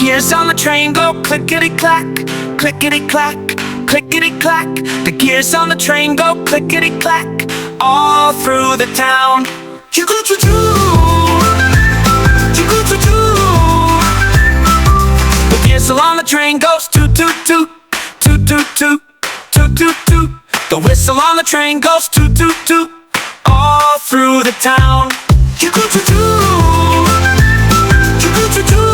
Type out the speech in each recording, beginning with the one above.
gears on the train go clickety-clack, clickety-clack, clickety-clack. The gears on the train go clickety-clack all through the town. Choo-toot-toot, choo-toot-toot. The gears along the train goes toot-toot-toot, toot-toot-toot, toot-toot-toot. The whistle on the train goes toot-toot-toot all through the town. Choo-toot-toot, choo-toot-toot.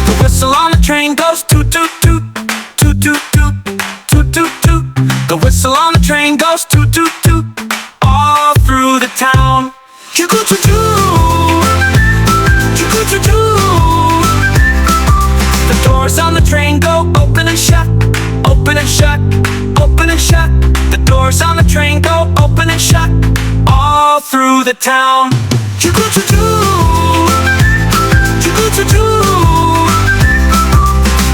The whistle on the train goes toot-toot-toot, toot-toot-toot, toot-toot-toot. The whistle on the train goes toot-toot-toot all through the town. Choo-toot-toot, choo-toot-toot. The doors on the train go open and shut, open and shut, open and shut. The doors on the train go open and shut all through the town. Choo-toot-toot, choo-toot-toot.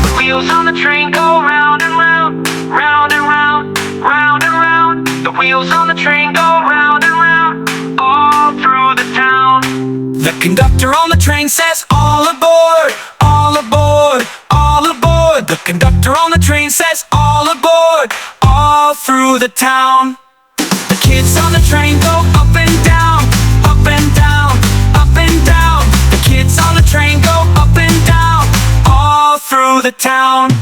The wheels on the train go round and round, round and round, round and round. The wheels on the train go round and round all through the town. The conductor on the train says, all aboard, all aboard, all aboard. The conductor on the train says, all aboard, all through the town. The kids on the train go up and down, up and down, up and down. The kids on the train go up and down all through the town.